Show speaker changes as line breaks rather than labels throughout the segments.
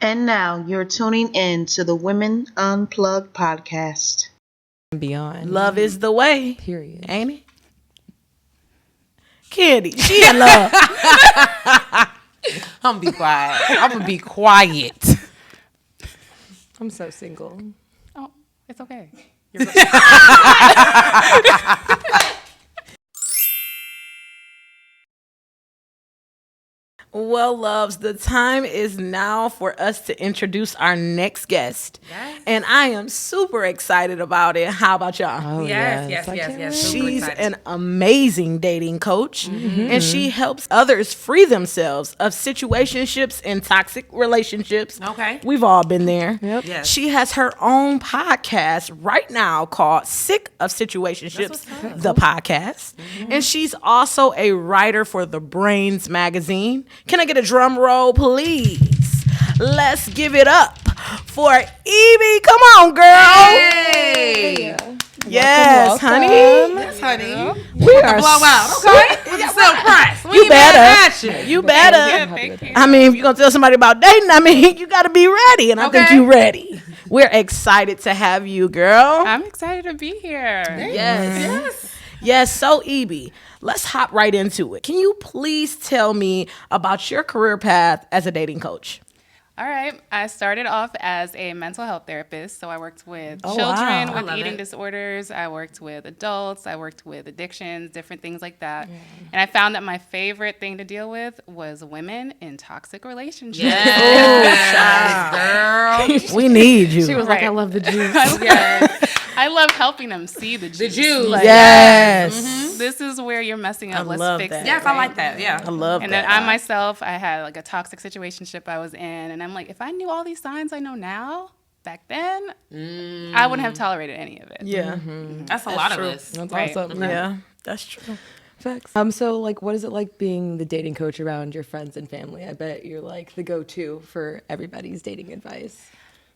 And now you're tuning in to the Women Unplugged podcast.
Beyond.
Love is the way.
Period.
Ain't it? Candy, she in love.
I'm gonna be quiet. I'm gonna be quiet.
I'm so single.
Oh, it's okay.
Well, loves, the time is now for us to introduce our next guest.
Yes.
And I am super excited about it. How about y'all?
Oh,
Yes. Super
She's
excited.
an amazing dating coach, and she helps others free themselves of situationships and toxic relationships.
Okay.
We've all been there.
Yep.
Yes.
She has her own podcast right now called Sick of Situationships, the podcast. And she's also a writer for The Brains magazine. Can I get a drum roll, please? Let's give it up for Ibbie. Come on, girl.
Hey.
Yes,
Welcome.
honey.
Yes, honey.
We are
Blow out. Okay. With the sale price. We
You
ain't mad
better.
at
You better.
Thank you.
I mean, if you're going to tell somebody about dating, I mean, you got to be ready. And I think
Okay.
you're ready. We're excited to have you, girl.
I'm excited to be here.
Yes. Yes. So, Ibbie, let's hop right into it. Can you please tell me about your career path as a dating coach?
All right. I started off as a mental health therapist. So I worked with
Oh,
children
wow.
I
with
love
eating
it.
disorders. I worked with adults. I worked with addictions, different things like that. And I found that my favorite thing to deal with was women in toxic relationships.
Yes, girl.
We need you.
She was like,
Right.
I love the juice.
I love helping them see the juice.
The juice.
Like,
Yes.
This is where you're messing up.
I
Let's
love
fix
that.
it.
Yes, I
right?
like that. Yeah.
I love
And
that.
then I myself, I had like a toxic situationship I was in, and I'm like, if I knew all these signs I know now, back then, I wouldn't have tolerated any of it.
Yeah.
That's a lot
true.
of us.
That's
Right.
awesome.
Yeah. That's true.
Facts. So like, what is it like being the dating coach around your friends and family? I bet you're like the go-to for everybody's dating advice.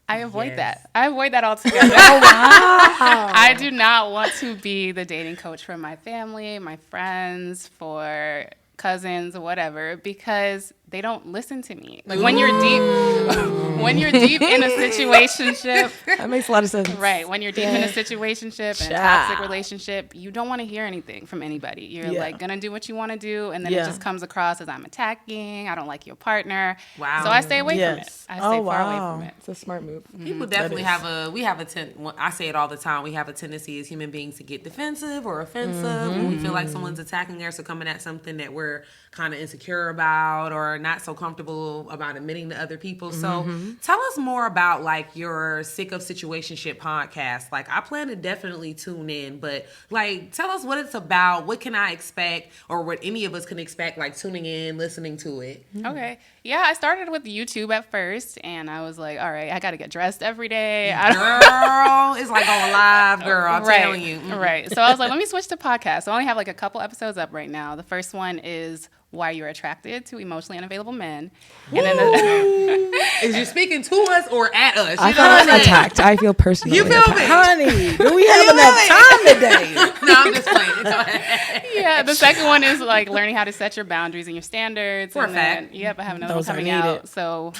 I avoid
Yes.
that. I avoid that altogether. I do not want to be the dating coach for my family, my friends, for cousins, whatever, because they don't listen to me. Like when you're deep in a situationship,
That makes a lot of sense.
right? When you're deep in a situationship and a toxic relationship, you don't want to hear anything from anybody. You're
Yeah.
like gonna do what you want to do, and then
Yeah.
it just comes across as I'm attacking. I don't like your partner.
Wow.
So I stay away from it.
Yes.
I stay
Oh,
far away
wow.
from it.
It's a smart move.
People definitely have I say it all the time, we have a tendency as human beings to get defensive or offensive when we feel like someone's attacking us or coming at something that we're kind of insecure about or not so comfortable about admitting to other people. So tell us more about like your Sick of Situationship podcast. Like I plan to definitely tune in, but like tell us what it's about. What can I expect or what any of us can expect like tuning in, listening to it?
Okay. Yeah, I started with YouTube at first, and I was like, all right, I got to get dressed every day.
Girl, it's like going live, girl. I'm
Right,
telling you.
right. So I was like, let me switch to podcast. So I only have like a couple episodes up right now. The first one is Why You're Attracted to Emotionally Unavailable Men. And then
Is you speaking to us or at us?
I
You know what I'm
felt
saying?
attacked. I feel personally
You feel
attacked.
me?
Honey, do we have enough time today?
No, I'm just playing. Go ahead.
yeah, the second one is like learning how to set your boundaries and your standards.
For a
and then,
fact.
yep, I have another
Those
one
are
coming
needed.
out. So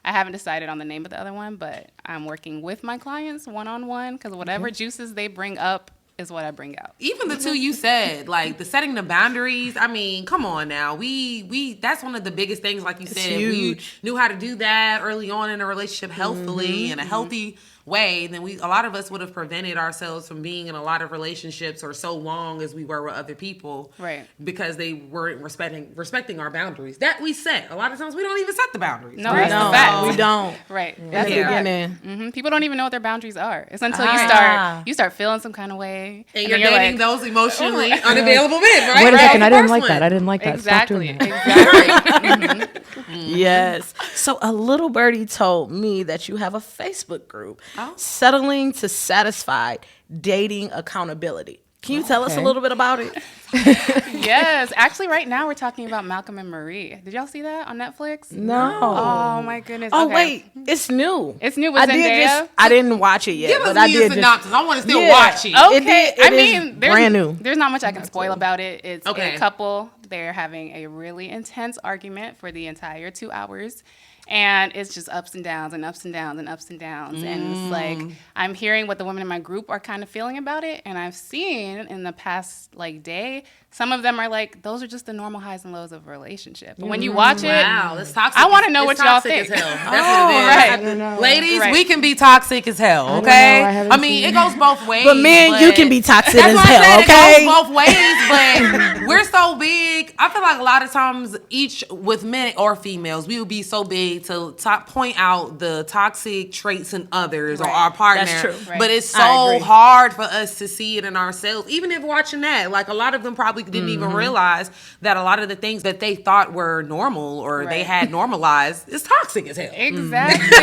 I haven't decided on the name of the other one, but I'm working with my clients one-on-one because whatever juices they bring up is what I bring out.
Even the two you said, like the setting the boundaries. I mean, come on now. We that's one of the biggest things, like you said.
huge.
We knew how to do that early on in a relationship healthfully in a healthy way, then a lot of us would have prevented ourselves from being in a lot of relationships or so long as we were with other people,
Right.
Because they weren't respecting our boundaries that we set. A lot of times we don't even set the boundaries.
No,
right?
that's a fact.
We don't.
Right.
In
That's
the
a fact.
beginning.
People don't even know what their boundaries are. It's until you start feeling some kind of way,
And
then
you're dating
like,
those emotionally unavailable men, right?
Wait a second, I didn't like
First
that.
one.
I didn't like that. Stop
exactly,
doing that.
exactly.
Yes. So a little birdie told me that you have a Facebook group, Settling to Satisfied Dating Accountability. Can you tell us a
Okay.
little bit about it?
Yes, actually, right now we're talking about Malcolm and Marie. Did y'all see that on Netflix?
No.
Oh my goodness.
Oh,
Okay.
wait. It's new.
It's new with
I did
Zendaya?
I didn't watch it yet.
Give us
but I
me a
did just-
synopsis. I want to still
Yeah.
watch it.
Okay,
It
I
is
mean, there's
brand new.
There's not much I can spoil about it. It's
Okay.
a couple. They're having a really intense argument for the entire 2 hours, And it's just ups and downs and ups and downs and ups and downs. And it's like, I'm hearing what the women in my group are kind of feeling about it. And I've seen in the past like day, some of them are like, those are just the normal highs and lows of a relationship. But when you watch it,
it's toxic.
I want to know what y'all think.
That's what it is.
Right.
Ladies, we can be toxic as hell, okay? I mean, it goes both ways.
But men, you can be toxic as
that's
hell, okay?
It goes both ways, but we're so big. I feel like a lot of times, each with men or females, we would be so big to point out the toxic traits in others or our partner.
That's true.
But it's so hard for us to see it in ourselves. Even if watching that, like a lot of them probably didn't even realize that a lot of the things that they thought were normal or they had normalized is toxic as hell.
Exactly.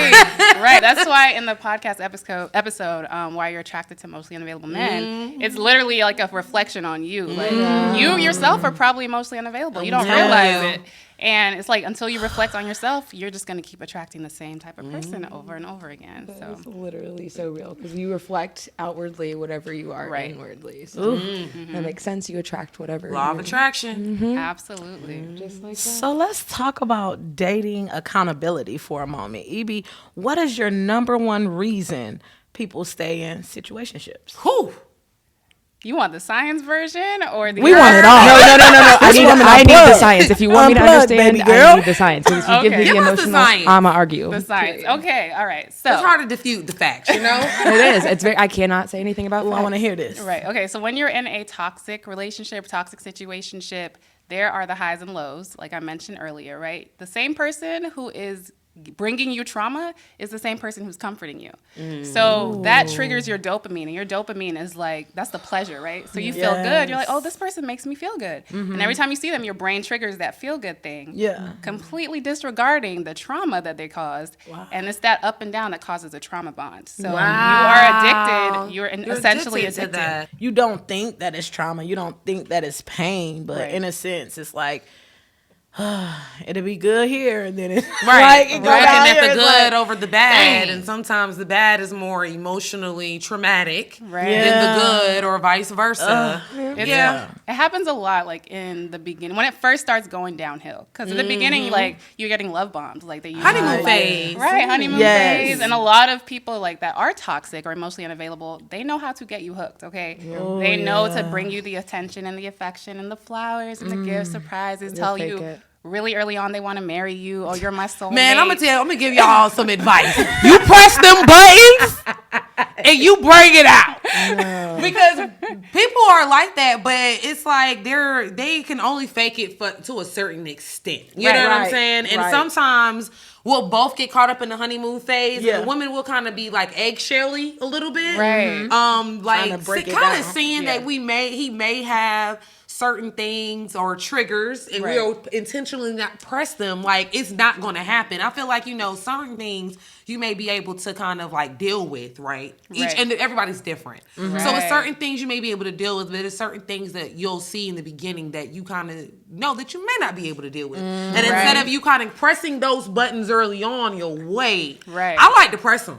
Right. That's why in the podcast episode, Why You're Attracted to Mostly Unavailable Men, it's literally like a reflection on you. Like you yourself are probably emotionally unavailable. You don't realize it. And it's like until you reflect on yourself, you're just going to keep attracting the same type of person over and over again. So
it's literally so real because you reflect outwardly whatever you are inwardly. So that makes sense. You attract whatever.
Law of attraction.
Absolutely.
Just like that.
So let's talk about dating accountability for a moment. Ibbie, what is your number one reason people stay in situationships?
Whew.
You want the science version or the?
We want it all.
No. I need the science. If you want me to
Unplugged,
understand,
baby girl.
I need the science. Because if you give me
Give
the
us the
emotional,
science.
I'ma argue.
The science. Okay. All right. So
It's hard to defute the facts, you know?
It is. It's very. I cannot say anything about.
I want to hear this.
Right. Okay. So when you're in a toxic relationship, toxic situationship, there are the highs and lows, like I mentioned earlier, right? The same person who is bringing you trauma is the same person who's comforting you. So that triggers your dopamine, and your dopamine is like, that's the pleasure, right? So you feel good. You're like, oh, this person makes me feel good. And every time you see them, your brain triggers that feel good thing.
Yeah.
Completely disregarding the trauma that they caused. Wow. And it's that up and down that causes a trauma bond. So you are addicted. You're essentially addicted.
To that.
You don't think that it's trauma. You don't think that it's pain. But
Right.
in a sense, it's like, it'll be good here, and then it's
Right.
like, it
Looking
go down
at
here,
the
it's
good
like,
over the bad,
dang.
and sometimes the bad is more emotionally traumatic
Right.
than the good, or vice versa.
It happens a lot, like in the beginning when it first starts going downhill. Because in the beginning, like you're getting love bombed, like they
Honeymoon phase.
right? Honeymoon
Yes.
phase, and a lot of people like that are toxic or emotionally unavailable. They know how to get you hooked. Okay, they know to bring you the attention and the affection and the flowers and the gifts, surprises. Tell
fake
you
it.
really early on they want to marry you. Oh, you're my soulmate.
Man, I'm gonna give y'all some advice. You press them buttons and you bring it out. Because people are like that, but it's like they can only fake it to a certain extent. You know what I'm saying? And sometimes we'll both get caught up in the honeymoon phase.
Yeah.
And the women will kind of be like eggshelly a little bit.
Right.
Like
break it
kind of
down.
seeing that he may have certain things or triggers, and we'll intentionally not press them. Like, it's not going to happen. I feel like, certain things you may be able to kind of like deal with, right? And everybody's different. So it's certain things you may be able to deal with, but there's certain things that you'll see in the beginning that you kind of know that you may not be able to deal with. And instead of you kind of pressing those buttons early on, you'll wait.
Right.
I like to press them.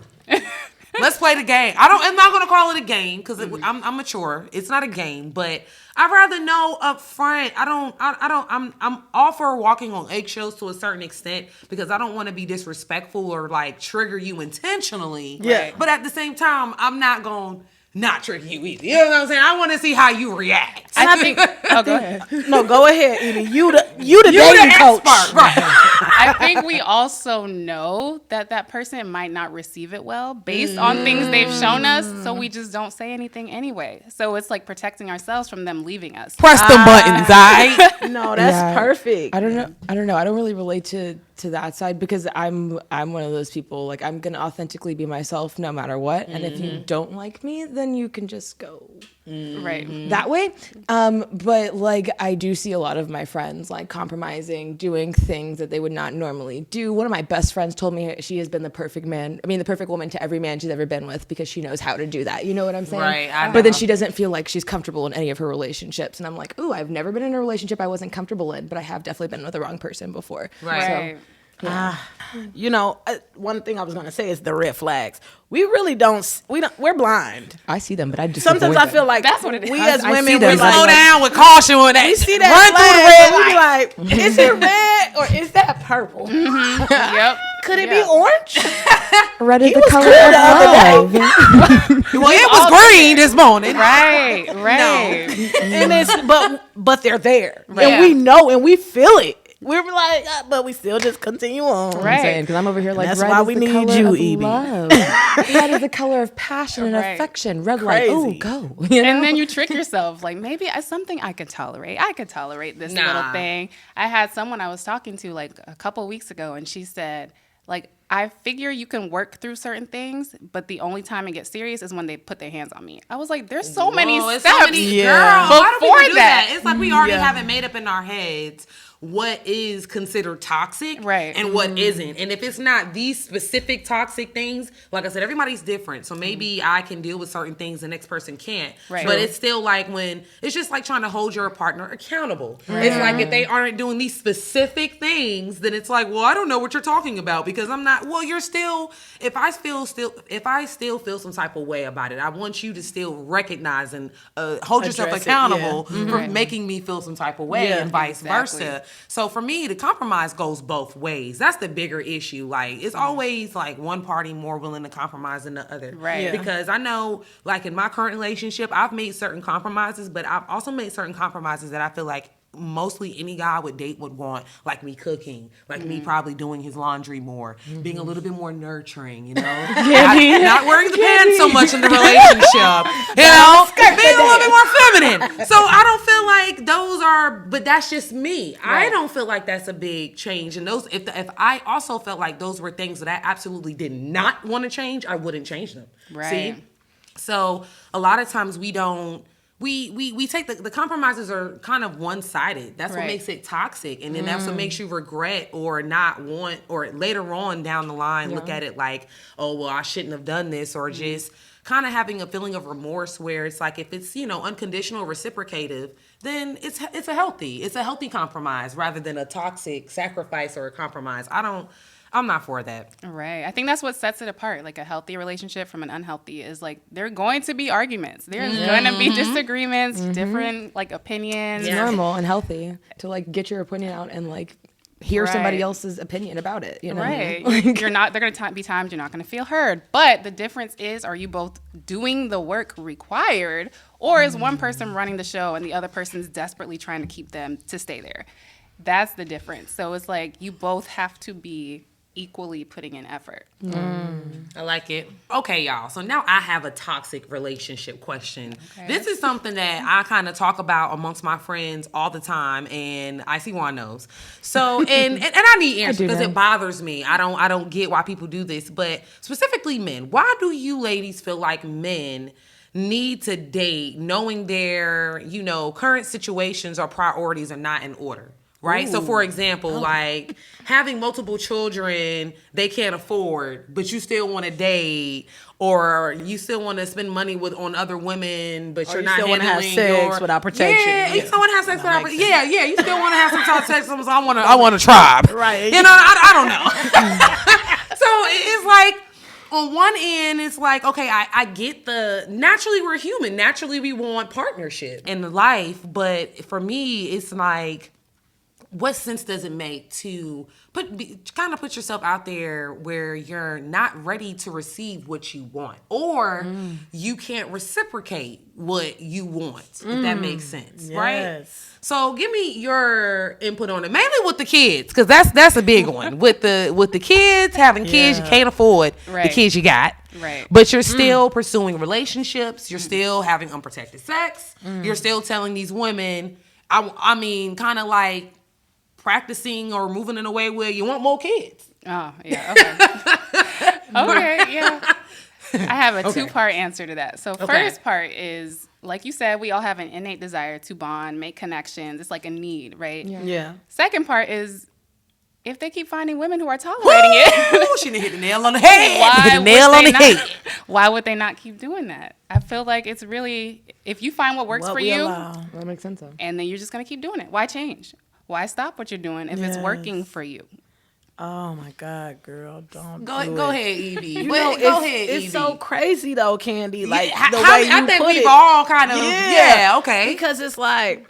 Let's play the game. I'm not going to call it a game because I'm mature. It's not a game, but I'd rather know up front. I'm all for walking on eggshells to a certain extent because I don't want to be disrespectful or like trigger you intentionally.
Yeah.
But at the same time, I'm not going to not trigger you either. You know what I'm saying? I want to see how you react.
I think. Oh, go ahead.
No, go ahead, Ibbie. You the dating coach.
Expert, right?
I think we also know that person might not receive it well based on things they've shown us, so we just don't say anything anyway. So it's like protecting ourselves from them leaving us.
Press them buttons, all right?
No, that's perfect.
I don't know. I don't really relate to that side because I'm one of those people, like, I'm gonna authentically be myself no matter what, and if you don't like me, then you can just go
Right.
that way. But like, I do see a lot of my friends like compromising, doing things that they would not normally do. One of my best friends told me she has been the perfect woman to every man she's ever been with because she knows how to do that. You know what I'm saying?
Right, I know.
But then she doesn't feel like she's comfortable in any of her relationships. And I'm like, ooh, I've never been in a relationship I wasn't comfortable in, but I have definitely been with the wrong person before.
Right.
So,
One thing I was going to say is the red flags. We really don't, we're blind.
I see them, but I just
Sometimes I
avoid
feel
them.
like
That's what it is.
we
I
as
see
women,
them,
we
but I
Slow
like,
down with caution with that.
we see
Run
that
through the red light.
flag, we like, is it red or is that purple?
Yep.
Could it be orange?
Red is
He
the
was
color
cool
of
the other
love.
Well, it was green this morning.
Right.
And it's but they're there,
Right.
and we know and we feel it. We're like, but we still just continue on.
Right.
I'm saying, because I'm over here like,
That's
red
why
is
we
the
need
color
you,
of
Ibbie.
love. Red is the color of passion and
Right.
affection. Red light, ooh,
Crazy.
go. You know?
And then you trick yourself. Like, maybe it's something I could tolerate. I could tolerate this little thing. I had someone I was talking to like a couple weeks ago, and she said, like, I figure you can work through certain things, but the only time it gets serious is when they put their hands on me. I was like, there's so many
It's
steps.
so many,
Yeah.
girl, why do
Before
people do
that.
that? It's like we already
Yeah.
have it made up in our heads what is considered toxic
Right.
and what isn't. And if it's not these specific toxic things, like I said, everybody's different. So maybe I can deal with certain things the next person can't.
Right.
But it's still like when it's just like trying to hold your partner accountable. It's like if they aren't doing these specific things, then it's like, well, I don't know what you're talking about because I'm not. Well, you're still. If I still feel some type of way about it, I want you to still recognize and hold yourself
Address it,
accountable
yeah.
for making me feel some type of way,
Yeah,
and vice
exactly.
versa. So for me, the compromise goes both ways. That's the bigger issue. Like it's always like one party more willing to compromise than the other.
Right. Yeah.
Because I know, like in my current relationship, I've made certain compromises, but I've also made certain compromises that I feel like mostly any guy I would date would want, like me cooking, like me probably doing his laundry more, being a little bit more nurturing, you know, not wearing the pants so much in the relationship, you know, being a little bit more feminine. So I don't feel like those are, but that's just me. I don't feel like that's a big change. And those, if I also felt like those were things that I absolutely did not want to change, I wouldn't change them.
Right.
See? So a lot of times we don't. We take the compromises are kind of one-sided. That's what
Right.
makes it toxic. And then that's what makes you regret or not want, or later on down the line, look at it like, oh, well, I shouldn't have done this, or just kind of having a feeling of remorse where it's like, if it's, unconditional, reciprocative, then it's a healthy compromise rather than a toxic sacrifice or a compromise. I'm not for that.
Right. I think that's what sets it apart. Like a healthy relationship from an unhealthy is like there are going to be arguments. There's going to be disagreements, different like opinions.
It's normal and healthy to like get your opinion out and like hear somebody
Right.
else's opinion about it. You know,
Right.
Like,
You're not. They're going to be times you're not going to feel heard. But the difference is, are you both doing the work required, or is one person running the show and the other person's desperately trying to keep them to stay there? That's the difference. So it's like you both have to be equally putting in effort.
I like it. Okay, y'all. So now I have a toxic relationship question. This is something that I kind of talk about amongst my friends all the time, and I see one knows. So and I need answers because it bothers me. I don't get why people do this, but specifically men. Why do you ladies feel like men need to date knowing their, current situations or priorities are not in order? Right? So for example, like having multiple children they can't afford, but you still want to date, or you still want to spend money on other women, but you're
you
not
still wanna have
handling
sex without protection.
Yeah, you
Yeah.
still want to have sex without protection. Yeah, you still want to have some type of sex. So I want a tribe.
Right.
I don't know. So it's like, on one end, it's like, okay, I get naturally we're human. Naturally we want partnership in life. But for me, it's like, what sense does it make to kind of put yourself out there where you're not ready to receive what you want, or you can't reciprocate what you want, if that makes sense, right?
Yes.
So give me your input on it, mainly with the kids, because that's a big one. With the kids, having kids, you can't afford the
Right.
kids you got.
Right.
But you're still pursuing relationships. You're still having unprotected sex. You're still telling these women, I mean, kind of like practicing or moving in a way where you want more kids.
Oh, yeah. Okay. Okay, yeah. I have a two-part answer to that. So first part is, like you said, we all have an innate desire to bond, make connections. It's like a need, right?
Yeah.
Second part is, if they keep finding women who are tolerating it,
Ooh, she done hit the nail on the head. Hit the nail on the head.
why would they not keep doing that? I feel like it's really, if you find what works
What
for
we
you,
allow.
that makes sense. Though.
and then you're just going to keep doing it. Why change? Why stop what you're doing if it's working for you?
Oh my God, girl, don't
Go
do
ahead,
it.
Evie.
Go
ahead,
it's
Evie.
so crazy though, Candy. Like the
How,
way you
I think
put
we've
it.
all kind of okay.
Because it's like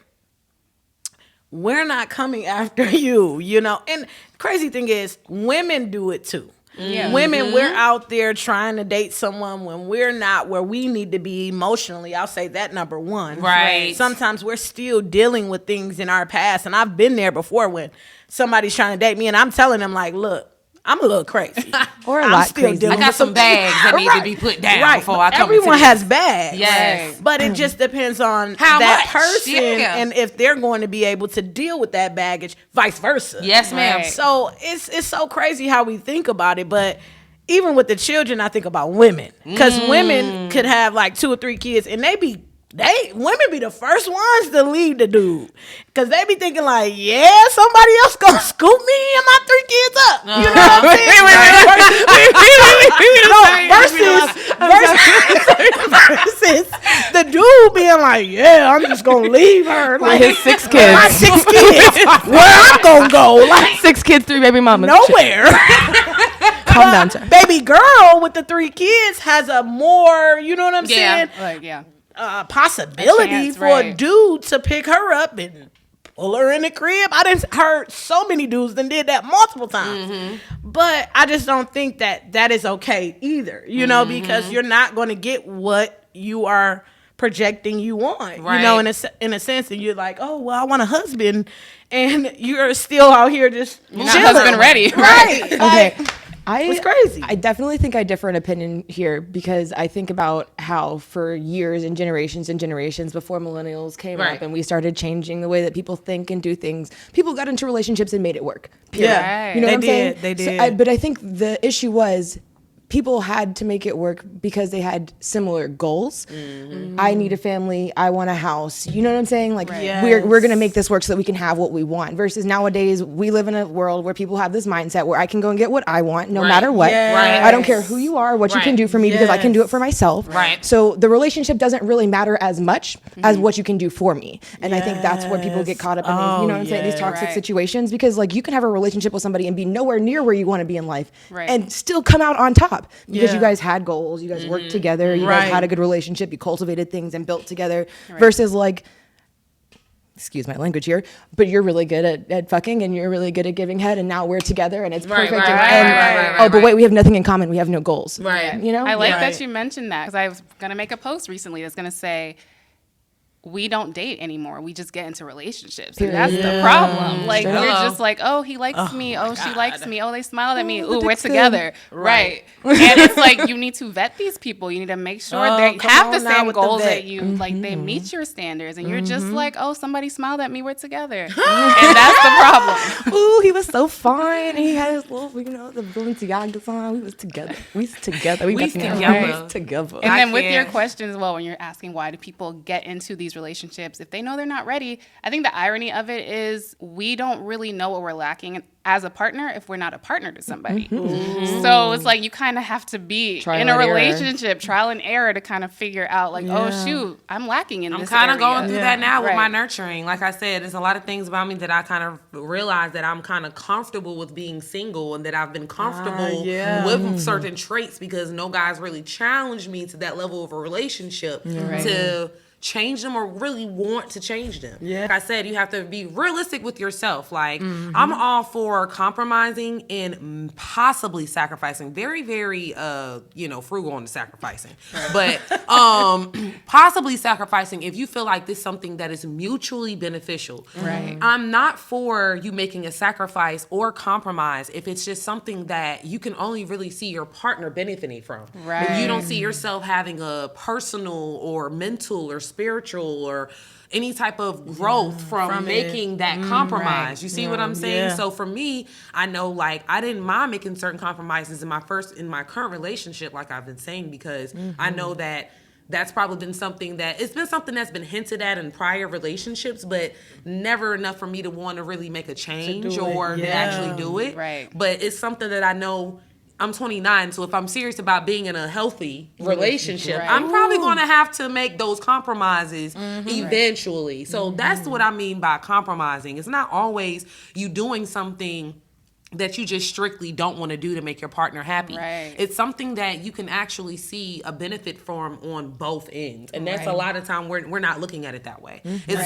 we're not coming after you, you know. And crazy thing is, women do it too.
Yeah.
Women, we're out there trying to date someone when we're not where we need to be emotionally. I'll say that number one.
Right.
Sometimes we're still dealing with things in our past. And I've been there before when somebody's trying to date me and I'm telling them like, look, I'm a little crazy.
Or a
I'm
lot
still
crazy.
dealing
I got
with
some bags that need to be put down before I come
Everyone
into
has
this.
bags.
Yes.
But it just depends on
How
that
much?
person
Yeah.
and if they're going to be able to deal with that baggage, vice versa.
Yes, ma'am.
Right.
So it's so crazy how we think about it, but even with the children, I think about women because women could have like 2 or 3 kids, and women be the first ones to leave the dude because they be thinking like, yeah, somebody else gonna scoop me and my 3 kids up. You know what I'm saying? Versus the dude being like, yeah, I'm just gonna leave her. Like
his 6 kids.
my 6 kids. Where I'm gonna go? Like
6 kids, 3 baby mamas.
nowhere.
Calm down, child.
Baby girl with the 3 kids has a more, you know what I'm
Yeah.
saying? Possibility
chance,
for a
right.
dude to pick her up and pull her in the crib. I didn't heard so many dudes that did that multiple times. But I just don't think that is okay either, you know, because you're not going to get what you are projecting you want, you know, in a sense, and you're like, oh, well, I want a husband, and you're still out here just
Not husband ready.
right?
Okay.
It's crazy.
I definitely think I differ in opinion here because I think about how for years and generations before millennials came
Right.
up and we started changing the way that people think and do things, people got into relationships and made it work. Period.
Yeah,
You know
they
what I'm saying?
did. They did.
But I think the issue was people had to make it work because they had similar goals. I need a family. I want a house. You know what I'm saying? Like we're going to make this work so that we can have what we want. Versus nowadays, we live in a world where people have this mindset where I can go and get what I want no matter what.
Yes.
Right.
I don't care who you are, what you can do for me because I can do it for myself.
Right.
So the relationship doesn't really matter as much as what you can do for me. And I think that's where people get caught up in these, you know what I'm saying, these toxic
Right.
situations because like you can have a relationship with somebody and be nowhere near where you want to be in life
Right.
and still come out on top because
Yeah.
you guys had goals, you guys worked together, you guys
Right.
had a good relationship, you cultivated things and built together versus like, excuse my language here, but you're really good at fucking and you're really good at giving head and now we're together and it's
Right,
perfect.
right,
and,
right,
oh, but wait, we have nothing in common. We have no goals.
Right.
You know?
I like
Right.
that you mentioned that because I was going to make a post recently that's going to say, we don't date anymore. We just get into relationships. And that's the problem. Like,
Straight
we're
up.
just like, oh, he likes me. Oh, she likes me. Oh, they smiled at me.
Oh, the
Ooh, we're
dick's good.
together. Right. And it's like, you need to vet these people. You need to make sure they
come
have the
on now
same
with the
goals
vet.
that you, like, they meet your standards. And you're just like, oh, somebody smiled at me. We're together. And that's the problem.
Ooh, he was so fine. He had his little, you know, the Balenciagas on. We was together. We was together. We
Was
got
together.
together.
And then with your
can't.
question as well, when you're asking why do people get into these relationships, if they know they're not ready, I think the irony of it is we don't really know what we're lacking as a partner if we're not a partner to somebody. So it's like you kind of have to be
Trial
in a
and error.
relationship, trial and error to kind of figure out like, oh shoot, I'm lacking in
I'm
this
kind of
area.
going through that now with my
Right.
nurturing. Like I said, there's a lot of things about me that I kind of realize that I'm kind of comfortable with being single and that I've been comfortable with certain traits because no guy's really challenged me to that level of a relationship to change them or really want to change them.
Yeah.
Like I said, you have to be realistic with yourself. Like I'm all for compromising and possibly sacrificing. Very, very frugal on the sacrificing. But possibly sacrificing if you feel like this is something that is mutually beneficial.
Right.
I'm not for you making a sacrifice or compromise if it's just something that you can only really see your partner benefiting from.
Right.
If you don't see yourself having a personal or mental or spiritual or any type of growth from making that compromise.
Right.
You see what I'm saying?
Yeah.
So for me, I know like I didn't mind making certain compromises in my current relationship, like I've been saying, because I know that that's probably been something that's been hinted at in prior relationships, but never enough for me to want to really make a change
do it.
or to actually do it.
Right.
But it's something that I know. I'm 29, so if I'm serious about being in a healthy relationship,
Right.
I'm probably going to have to make those compromises eventually. So that's what I mean by compromising. It's not always you doing something that you just strictly don't want to do to make your partner happy.
Right.
It's something that you can actually see a benefit from on both ends. And that's a lot of time we're not looking at it that way. It's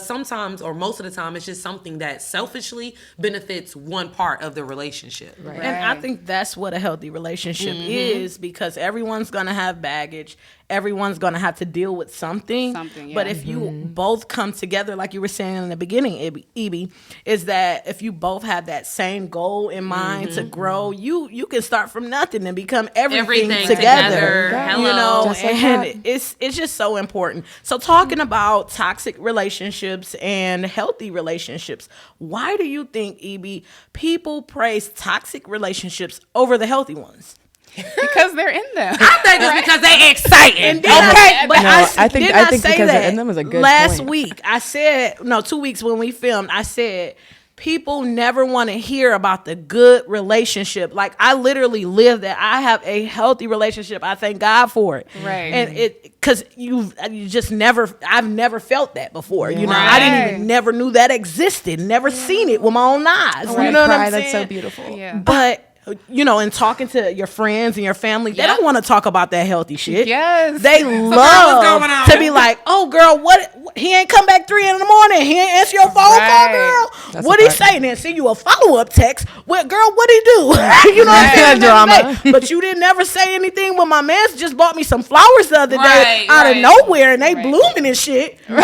sometimes or most of the time it's just something that selfishly benefits one part of the relationship.
And I think that's what a healthy relationship is, because everyone's going to have baggage. Everyone's going to have to deal with something. But if you both come together, like you were saying in the beginning, Ibbie, is that if you both have that same goal in mind to grow, you can start from nothing and become everything together.
Hello.
You know,
Just like
and it's just so important. So talking about toxic relationships and healthy relationships, why do you think, Ibbie, people praise toxic relationships over the healthy ones?
Because they're in them.
I think it's because they exciting.
But
I think because they're in them is a good
last
point.
week. I said 2 weeks when we filmed. I said people never want to hear about the good relationship. Like, I literally live that. I have a healthy relationship. I thank God for it.
Right.
And because you just never. I've never felt that before. You know,
Right.
I didn't even never knew that existed. Never seen it with my own eyes. You know what I'm saying?
That's so beautiful.
Yeah.
But you know, and talking to your friends and your family, they don't want to talk about that healthy shit.
Yes.
They love to be like, oh, girl, what? He ain't come back 3 a.m. He ain't answer your phone call, girl.
That's
What
a
he
fact.
say? Then send you a follow-up text. Well, girl, what he do? You know what I'm saying?
Drama.
But you didn't never say anything when my man just bought me some flowers the other day
Right,
out of
right.
nowhere, and they blooming and shit. you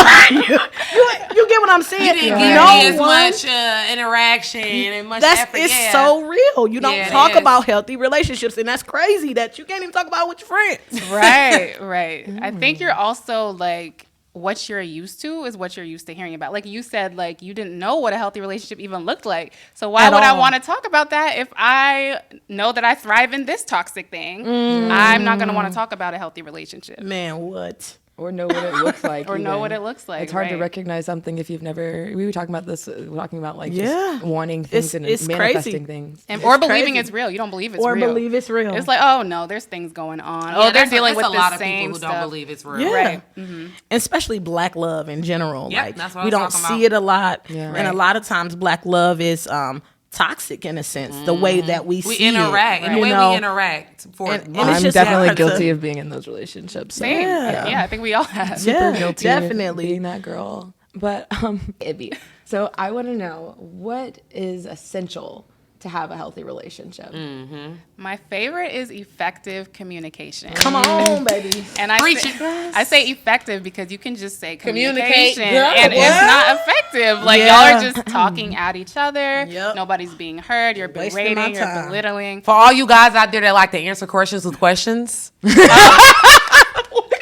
get what I'm saying?
You didn't give me as much interaction and much effort.
It's so real. You don't
Yeah,
talk
it is.
about healthy relationships, and that's crazy that you can't even talk about it with your friends.
Right. I think you're also like, what you're used to is what you're used to hearing about. Like you said, like you didn't know what a healthy relationship even looked like. So why would I want to talk about that if I know that I thrive in this toxic thing? I'm not going to want to talk about a healthy relationship.
Man, what?
Or know what it looks like.
Or know
even.
what it looks like.
It's hard to
right.
recognize something if you've never. We were talking about this. Talking about like
Yeah.
just wanting things and
It's
manifesting
crazy.
things.
Or
It's
believing
crazy.
it's real. You don't believe it's
Or
real.
believe it's real.
It's like, oh no, there's things going on.
Yeah,
They're dealing with
a
the
lot of
same
people who
stuff.
don't believe it's real.
Yeah.
Right.
And especially black love in general.
Yep,
like
that's what I
we
was
don't
talking
see
about.
it a lot.
Yeah.
And a lot of times black love is toxic in a sense, the way that we
We
see
interact,
it.
and the way we interact for
And it's
I'm
just
definitely
hard to-
guilty of being in those relationships. So.
Same.
Yeah.
Yeah, I think we all have.
Yeah,
Guilty
definitely.
being that girl. But Ibbie. So I want to know, what is essential to have a healthy relationship?
My favorite is effective communication.
Come on, baby.
And I say effective because you can just say
Communicate.
communication
Yeah,
and it's not effective. Like y'all are just talking at each other.
Yep.
Nobody's being heard. You're
Wasting my
berating. You're
time.
belittling.
For all you guys out there that like to answer questions with questions,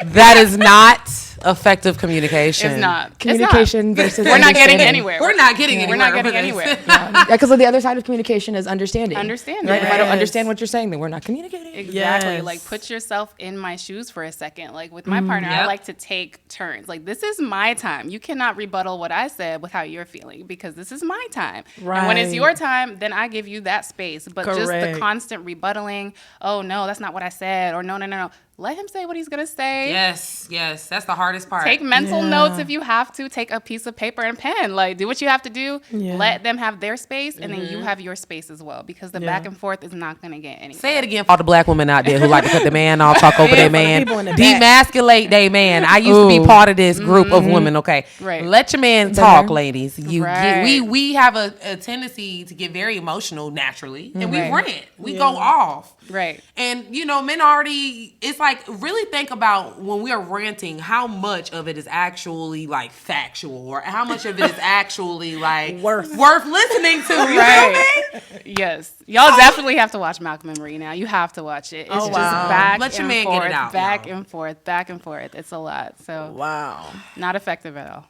that is not effective communication.
It's not.
Communication versus
We're not getting
understanding.
anywhere.
We're not getting anywhere.
We're not getting
with this.
anywhere.
Yeah, because the other side of communication is understanding.
Understanding.
Right? If I don't
Yes.
understand what you're saying, then we're not communicating.
Exactly.
Yes.
Like put yourself in my shoes for a second. Like with my partner, I
Yep.
like to take turns. Like this is my time. You cannot rebuttal what I said with how you're feeling because this is my time. And when it's
Right.
your time, then I give you that space. But just
Correct.
the constant rebuttaling, oh no, that's not what I said, or no. Let him say what he's gonna say.
Yes, that's the hardest part.
Take mental notes if you have to. Take a piece of paper and pen. Like, do what you have to do.
Yeah.
Let them have their space, and then you have your space as well. Because the back and forth is not going to get anywhere.
Say it again for all the black women out there who like to cut the man off, talk over their man,
people in the back.
demasculate their man. I used to be part of this group of women. Okay,
Right.
Let your man talk, ladies.
Right.
We have a tendency to get very emotional naturally, and we
Right.
rant. We go off.
Right.
And men already, it's like, really think about when we are ranting, how much of it is actually like factual, or how much of it is actually like worth listening to. You know what I mean?
Yes. Y'all definitely have to watch Malcolm and Marie now. You have to watch it. It's just back
Let your
and
man
forth,
get it out,
back
y'all.
and forth, back and forth. It's a lot. So
Wow.
not effective at all.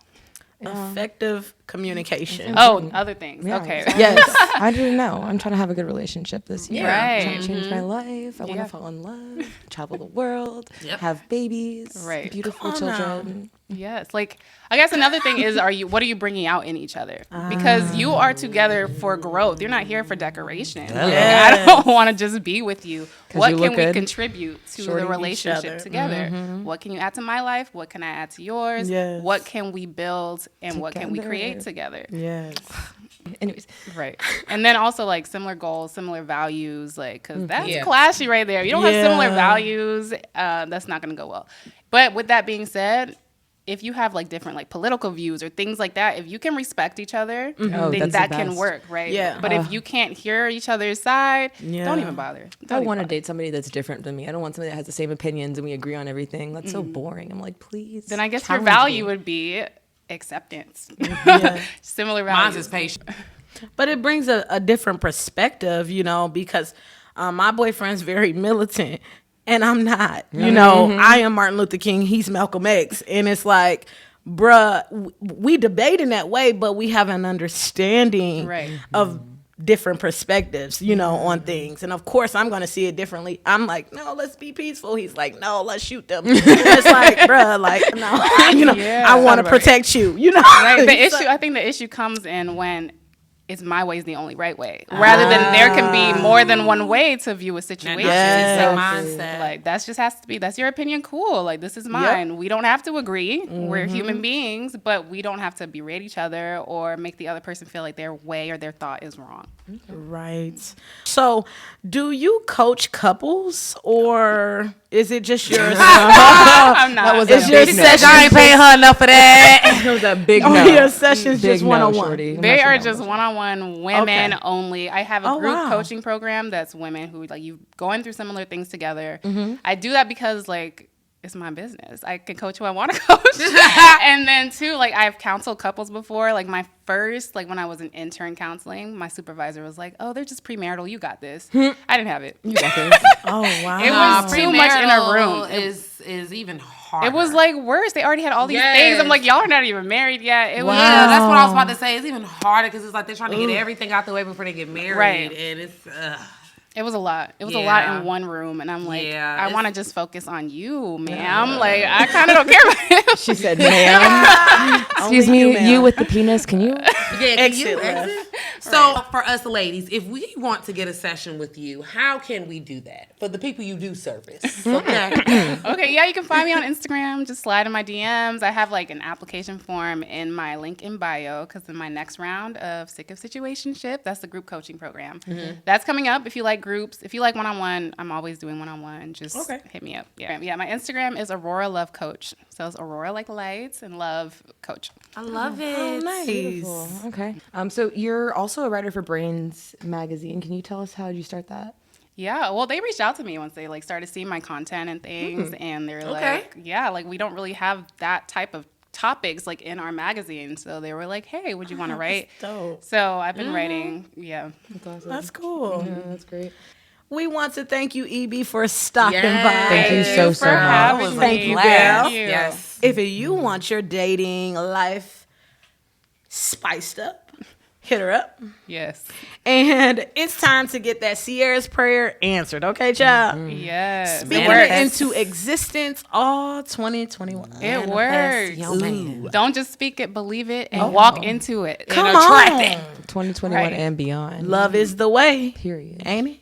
Effective communication.
Oh, other things.
Yeah.
Okay.
Yes.
I didn't know. I'm trying to have a good relationship this year.
Right.
I'm trying to change my life. I want to fall in love, travel the world,
Yep.
have babies,
Right.
beautiful
Come on
children.
Yes, like I guess another thing is, what are you bringing out in each other? Because you are together for growth. You're not here for decoration. Like, I don't want to just be with you. What can we contribute to the relationship together? What can you add to my life? What can I add to yours?
Yes.
What can we build and what can we create together?
Yes.
Anyways,
right. And then also like similar goals, similar values, like because that's clashy right there. You don't have similar values, that's not going to go well. But with that being said, if you have like different like political views or things like that, if you can respect each other, then that can work, right?
Yeah.
But if you can't hear each other's side, don't even bother.
I want to date somebody that's different than me. I don't want somebody that has the same opinions and we agree on everything. That's so boring. I'm like, please.
Then I guess your value would be acceptance. Similar values.
Mine's is patient.
But it brings a different perspective, you know, because my boyfriend's very militant. And I'm not, you know, I am Martin Luther King, he's Malcolm X. And it's like, bruh, we debate in that way, but we have an understanding of different perspectives, you know, on things. And of course, I'm going to see it differently. I'm like, no, let's be peaceful. He's like, no, let's shoot them. It's like, bruh, like, no, you know, I want to protect you, you know.
Right. I think the issue comes in when it's my way is the only right way, rather than there can be more than one way to view a situation.
Mindset.
Like that's your opinion. Cool. Like this is mine. We don't have to agree. We're human beings, but we don't have to berate each other or make the other person feel like their way or their thought is wrong.
Right. So, do you coach couples or is it just yours?
I'm not.
That was
Is your session?
I ain't paying her enough for that.
It was a big
Oh,
no.
your session's
Big
just
no,
one-on-one.
shorty.
They are just one-on-one women
Okay.
only. I have a group
wow.
coaching program that's women who like you going through similar things together. I do that because like it's my business. I can coach who I want to coach. And then too, like I've counseled couples before. Like my first, like when I was in intern counseling, my supervisor was like, "Oh, they're just premarital. You got this." I didn't have it.
You got this.
Oh, wow.
It was too much in a room.
Is even harder.
It was like worse. They already had all these things. I'm like, y'all are not even married yet. It was
Yeah, that's what I was about to say. It's even harder because it's like they're trying to get everything out the way before they get married,
Right.
and it's.
It was a lot. It was a lot in one room, and I'm like, I want to just focus on you, ma'am. Like, I kind of don't care about him.
She said, ma'am. Excuse me, you with the penis, can you?
Can you exit? So for us ladies, if we want to get a session with you, how can we do that? For the people you do service. Okay.
Okay, yeah, you can find me on Instagram. Just slide in my DMs. I have like an application form in my link in bio because in my next round of Sick of Situationships, that's the group coaching program. That's coming up. If you like groups, if you like one-on-one, I'm always doing one-on-one. Just hit me up. Yeah. My Instagram is Aurora Love Coach. So it's Aurora like lights and Love Coach.
I love it.
Oh, nice.
Beautiful. Okay. So you're also a writer for Brains magazine. Can you tell us how did you start that?
Yeah, well, they reached out to me once they like started seeing my content and things, and they're like, yeah, like we don't really have that type of topics like in our magazine, so they were like, hey, would you want to write?
Dope.
So I've been writing. Yeah,
That's awesome.
That's cool.
Yeah, that's great.
We want to thank you, Ibbie, for stopping by.
Thank you so
for having
much.
me.
Thank you, girl.
Thank you.
Yes.
If you want your dating life spiced up, hit her up.
Yes.
And it's time to get that Sierra's prayer answered. Okay, child?
Yes.
Speaking it into existence all 2021.
It works.
Ooh.
Don't just speak it, believe it, and walk into it.
Come
and attract
on.
it.
2021
Right.
and beyond.
Love is the way.
Period.
Ain't it?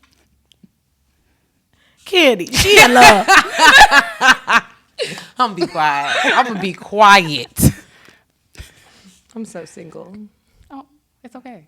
Candy, she in love.
I'm gonna be quiet. I'm gonna be quiet.
I'm so single.
Oh, it's okay.